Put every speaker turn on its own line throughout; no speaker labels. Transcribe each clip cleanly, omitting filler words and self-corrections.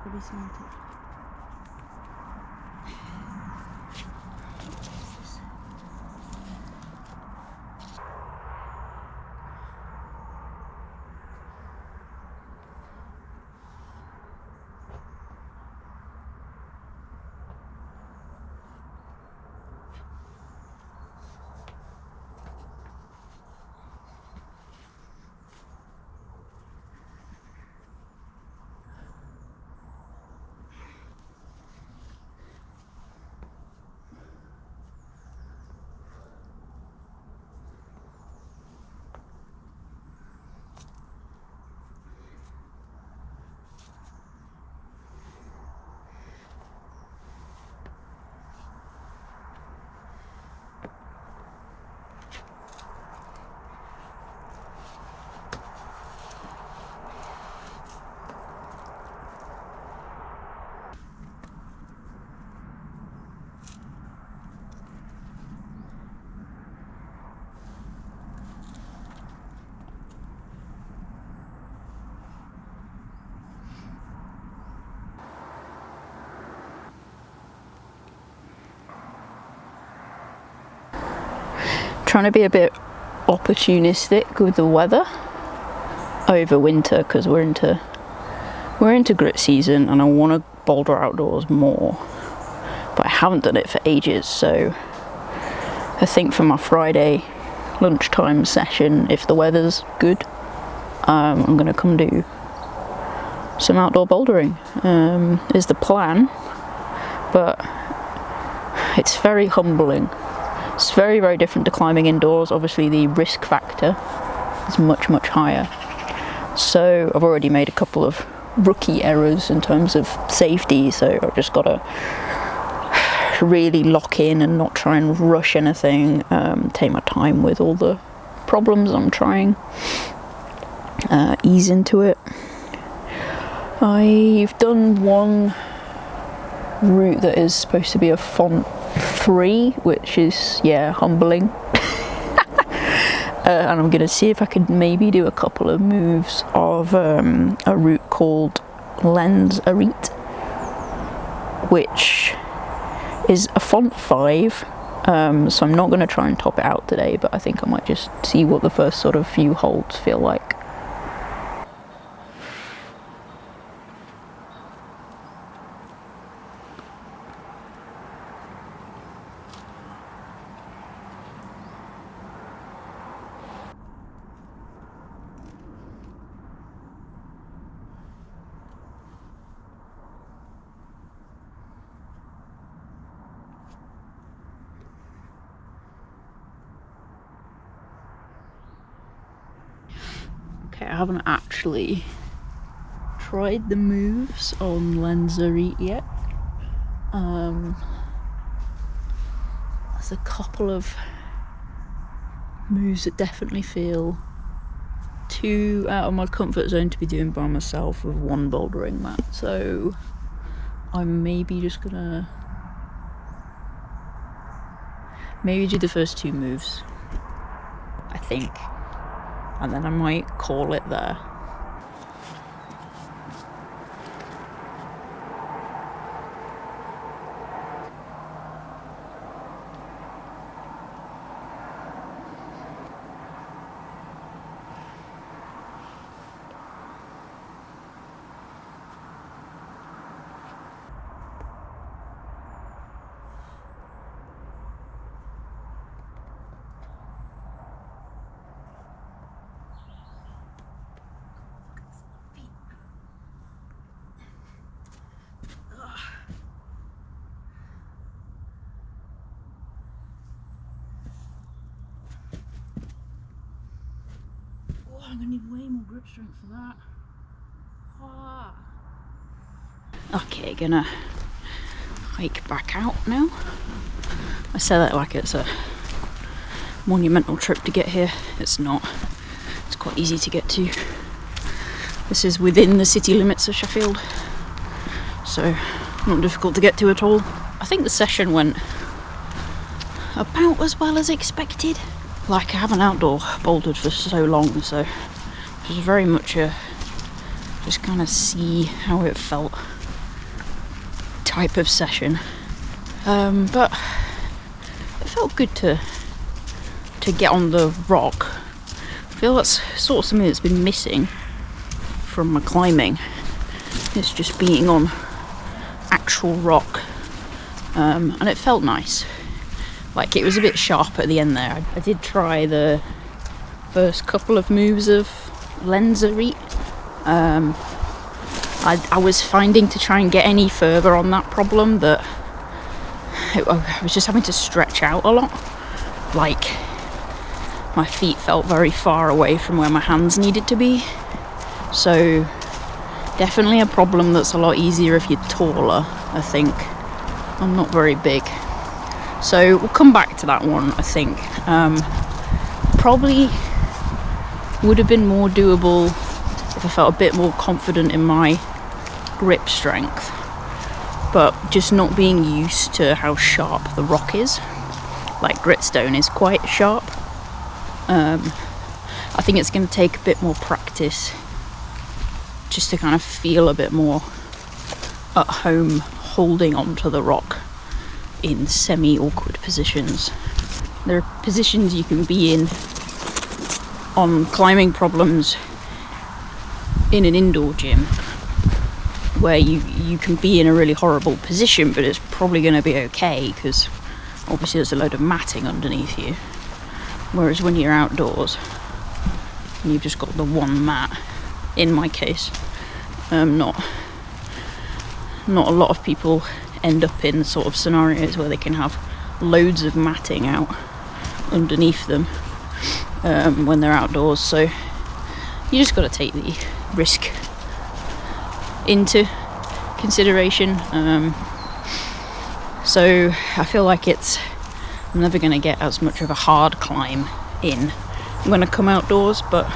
Pretty cemented. Trying to be a bit opportunistic with the weather over winter because we're into grit season and I want to boulder outdoors more, but I haven't done it for ages. So I think for my Friday lunchtime session, if the weather's good, I'm gonna come do some outdoor bouldering is the plan, but it's very humbling. It's very, very different to climbing indoors. Obviously the risk factor is much higher. So I've already made a couple of rookie errors in terms of safety, so I've just got to really lock in and not try and rush anything, take my time with all the problems I'm trying, ease into it. I've done one route that is supposed to be a font free, which is, yeah, humbling. And I'm going to see if I could maybe do a couple of moves of a route called Lens Arete, which is a font 5, so I'm not going to try and top it out today, but I think I might just see what the first sort of few holds feel like. Okay, I haven't actually tried the moves on Lens Arete yet. There's a couple of moves that definitely feel too out of my comfort zone to be doing by myself with one bouldering mat, so I'm maybe just gonna do the first 2 moves, I think, and then I might call it there. I'm gonna need way more grip strength for that. Okay, hike back out now. I say that like it's a monumental trip to get here. It's not. It's quite easy to get to. This is within the city limits of Sheffield, so not difficult to get to at all. I think the session went about as well as expected. Like, I haven't outdoor bouldered for so long, so it was very much a just kind of see how it felt type of session. But it felt good to get on the rock. I feel that's sort of something that's been missing from my climbing. It's just being on actual rock, and it felt nice. Like, it was a bit sharp at the end there. I did try the first couple of moves of Lenzerit. I was finding to try and get any further on that problem that I was just having to stretch out a lot. Like, my feet felt very far away from where my hands needed to be. So definitely a problem that's a lot easier if you're taller, I think. I'm not very big. So we'll come back to that one, I think. Probably would have been more doable if I felt a bit more confident in my grip strength. But just not being used to how sharp the rock is. Like, Gritstone is quite sharp. I think it's going to take a bit more practice just to kind of feel a bit more at home holding onto the rock in semi-awkward positions. There are positions you can be in on climbing problems in an indoor gym where you can be in a really horrible position, but it's probably going to be okay because obviously there's a load of matting underneath you. Whereas when you're outdoors and you've just got the one mat, in my case, not a lot of people end up in sort of scenarios where they can have loads of matting out underneath them when they're outdoors. So you just got to take the risk into consideration. So I feel like I'm never going to get as much of a hard climb in when I come outdoors, but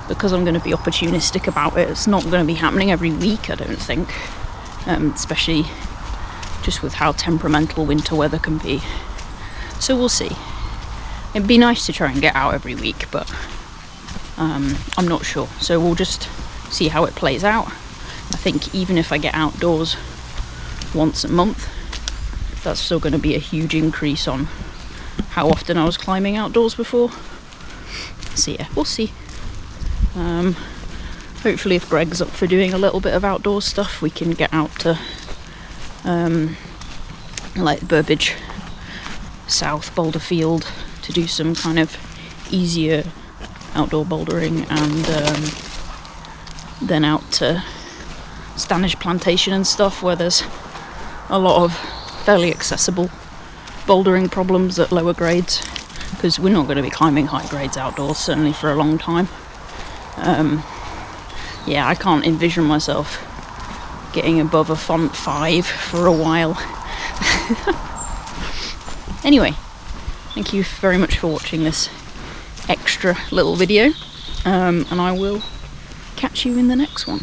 because I'm going to be opportunistic about it, it's not going to be happening every week, I don't think, especially just with how temperamental winter weather can be. So we'll see. It'd be nice to try and get out every week, but I'm not sure. So we'll just see how it plays out. I think even if I get outdoors once a month, that's still going to be a huge increase on how often I was climbing outdoors before. So yeah, we'll see. Hopefully if Greg's up for doing a little bit of outdoor stuff, we can get out to like Burbage, South Boulderfield, to do some kind of easier outdoor bouldering, and then out to Stanish Plantation and stuff where there's a lot of fairly accessible bouldering problems at lower grades, because we're not going to be climbing high grades outdoors, certainly for a long time. Yeah, I can't envision myself getting above a font 5 for a while. Anyway, thank you very much for watching this extra little video, and I will catch you in the next one.